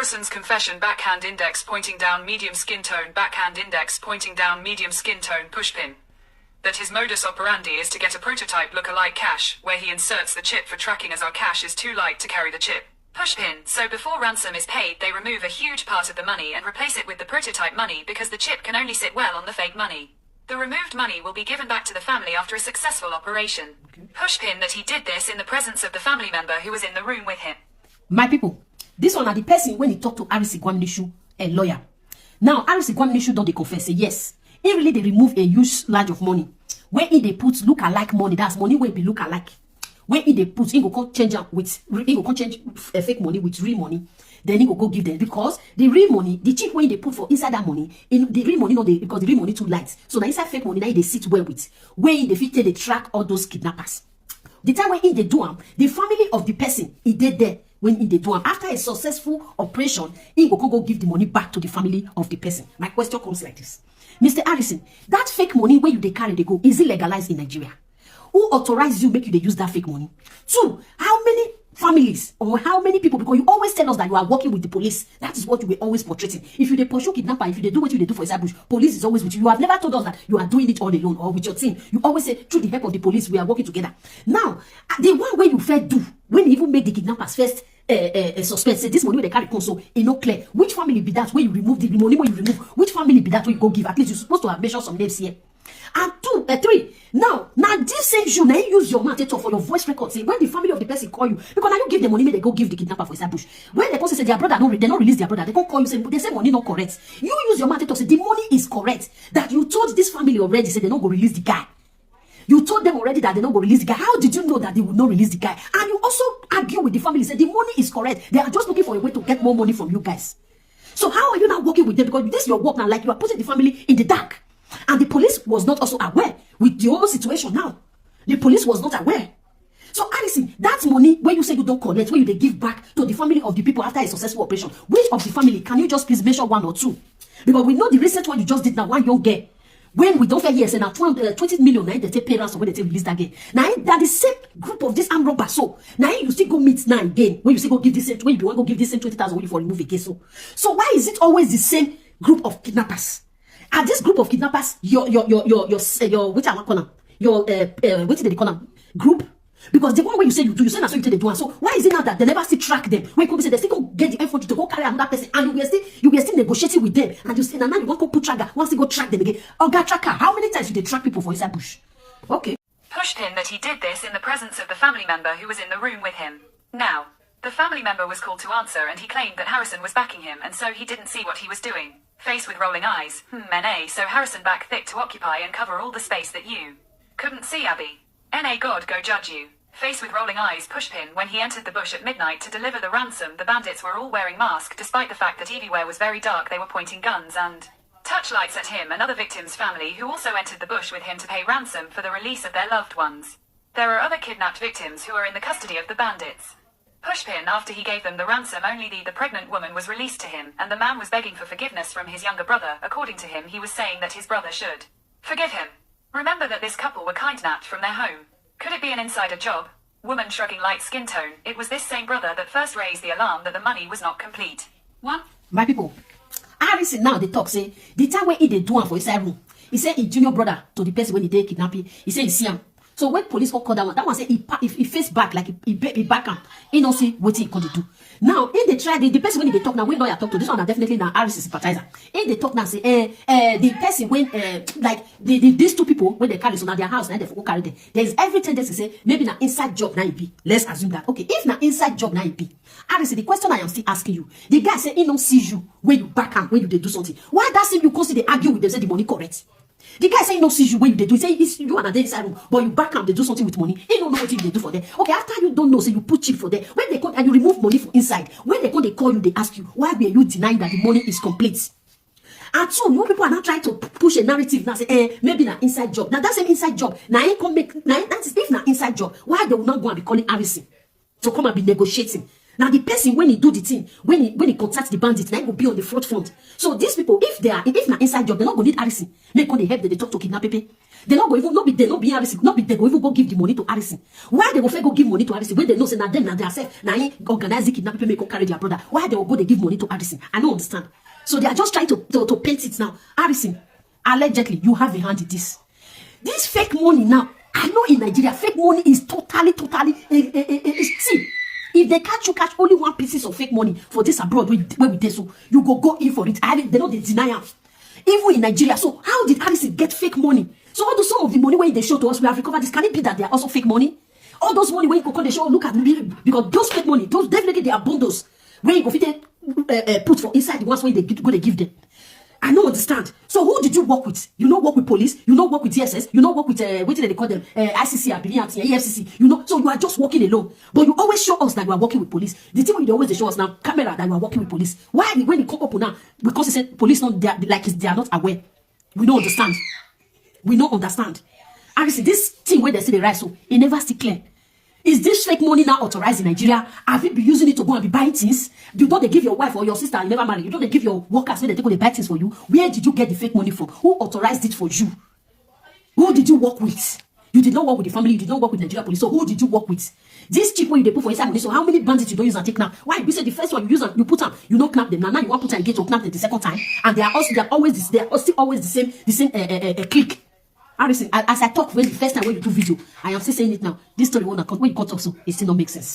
Harrison's confession backhand index pointing down medium skin tone backhand index pointing down medium skin tone pushpin. That his modus operandi is to get a prototype look-alike cache, where he inserts the chip for tracking as our cache is too light to carry the chip. Pushpin, so before ransom is paid they remove a huge part of the money and replace it with the prototype money because the chip can only sit well on the fake money. The removed money will be given back to the family after a successful operation. Okay. Pushpin that he did this in the presence of the family member who was in the room with him. My people, this one are the person when he talked to Aris Igwamnishu, a lawyer. Now, Aris Igwamnishu don't they confess, say yes. He really they remove a huge large of money. Where he they put look-alike money, that's money where be look-alike. Where he they put, he go change up with, he go change fake money with real money. Then he go give them because the real money, the cheap money they put for inside that money, in the real money, no, they because the real money too light. So the inside fake money, now they sit well with. Where they fit they track all those kidnappers. The time when he they do them, the family of the person, he did there when he they do them. After a successful operation, he go give the money back to the family of the person. My question comes like this. Mr. Harrison, that fake money where you they carry they go, is it legalized in Nigeria? Who authorized you make you they use that fake money? Two, how many families or how many people, because you always tell us that you are working with the police. That is what you were always portraying. If you they pursue kidnapper, if you they do what you they do for Isabush, police is always with you. You have never told us that you are doing it all alone or with your team. You always say through the help of the police we are working together. Now, the one way you first do when you even make the kidnappers first suspect, say this money where they carry console, it no clear. Which family be that where you remove the money where you remove? Which family be that where you go give? At least you're supposed to have mentioned some names here. And two, three. Now this same you now use your mouth to talk for your voice record. Say when the family of the person call you, because now you give them money, they go give the kidnapper for Isabush. When they say their brother they don't release their brother, they go call you say they say money not correct. You use your mouth to talk say the money is correct. That you told this family already say they don't go release the guy. You told them already that they don't go release the guy. How did you know that they would not release the guy? And you also argue with the family, say the money is correct. They are just looking for a way to get more money from you guys. So how are you now working with them? Because this is your work now, like you are putting the family in the dark. And the police was not also aware with the whole situation now. The police was not aware. So Alison, that money when you say you don't collect, when you they give back to the family of the people after a successful operation, which of the family can you just please mention one or two? Because we know the recent one you just did now, one young girl. When we don't fair here, say now 20 million, now they take pay ransom when they take release that again. Now that the same group of this armed robbers. So now you still go meet now again. When you still go give this same, when you want to go give this same 20,000 when you for remove a case. So why is it always the same group of kidnappers? Are this group of kidnappers your which I want call them? Your what did they call them? Group? Because the one way you say you do, you say that's what you tell they do. So why is it now that they never still track them? When you say they still go get the effort to go carry another person and you were still negotiating with them and you say now you want to put tracker, once you go track them again. Oh God, tracker, how many times do they track people for inside bush? Okay. Pushpin that he did this in the presence of the family member who was in the room with him. Now, the family member was called to answer and he claimed that Harrison was backing him and so he didn't see what he was doing. Face with rolling eyes, NA, so Harrison back thick to occupy and cover all the space that you couldn't see, Abby. NA God go judge you. Face with rolling eyes Pushpin when he entered the bush at midnight to deliver the ransom. The bandits were all wearing masks despite the fact that everywhere was very dark. They were pointing guns and touchlights at him and other victims' family who also entered the bush with him to pay ransom for the release of their loved ones. There are other kidnapped victims who are in the custody of the bandits. Pushpin after he gave them the ransom only the pregnant woman was released to him and the man was begging for forgiveness from his younger brother. According to him he was saying that his brother should forgive him. Remember that this couple were kidnapped from their home. Could it be an insider job? Woman shrugging light skin tone. It was this same brother that first raised the alarm that the money was not complete. One. My people, Harrison now they talk say the time when he they do one for inside room. He said his junior brother to the person when he did kidnapping. He said he see him. So when police call that one say he face back like he back him. He don't see what he could do. Now if they try the person when they talk now when lawyer talk to this one are definitely now Harris is sympathizer. If they talk now say the person when like these two people when they carry so now their house and they go carry them. There is every tendency to say maybe na inside job now it be. Let's assume that okay if na inside job now it be. Harris the question I am still asking you. The guy say he don't see you when you back him when you they do something. Why that same you consider they argue with them say the money correct? The guy say he no see you when they do. He say it's you and inside room, but you back up, they do something with money. He don't know what they do for them. Okay, after you don't know, so you put chip for them. When they call and you remove money from inside, when they call you, they ask you, why were you denying that the money is complete? And so you people are now trying to push a narrative now say, maybe na inside job. Now that's an inside job. Now ain't come make now that is if na inside job, why they will not go and be calling Harrison to come and be negotiating? Now the person when he do the thing, when he contacts the bandits, now he will be on the front. So these people, if na inside job, they're not gonna need Harrison. Make when they help them, they talk to kidnap people. They not go even not be Harrison, not be they go even go give the money to Harrison. Why they go go give money to Harrison when they know say na them na themselves na him organize the kidnapping people make come carry their brother? Why they will go they give money to Harrison? I don't understand. So they are just trying to paint it now. Harrison, allegedly, you have a hand in this. This fake money now. I know in Nigeria, fake money is totally see. If they catch only one pieces of fake money for this abroad where we did so, you go in for it. They know they deny am. Even in Nigeria. So how did Harrison get fake money? So all some of the money when they show to us, we have recovered this. Can it be that they are also fake money? All those money when you go they show, look at me, because those fake money, those definitely they are bundles where you go fit put for inside the ones where they give them. I don't understand. So who did you work with? You don't work with police. You don't work with DSS. You don't work with what do they call them? ICC, EFCC. You know, so you are just working alone. But you always show us that you are working with police. The thing you always show us now, camera, that you are working with police. Why when they come up now? Because they said police not they are not aware. We don't understand. We don't understand. And you see this thing where they say the right, so it never still clear. Is this fake money now authorized in Nigeria? Have you been using it to go and be buying things? You don't they give your wife or your sister, you never marry. You don't they give your workers when they take all the buy things for you? Where did you get the fake money from? Who authorized it for you? Who did you work with? You did not work with the family. You did not work with Nigeria police. So who did you work with? This cheap one you put for inside money. So how many bandits you don't use and take now? Why? We said the first one you use and you put them, you don't knap them. Now you want to put them again to knap them the second time, and they are still always the same clique. Harrison, as I talk when the first time when you do video, I am still saying it now. This story when you cut off, so it still don't make sense.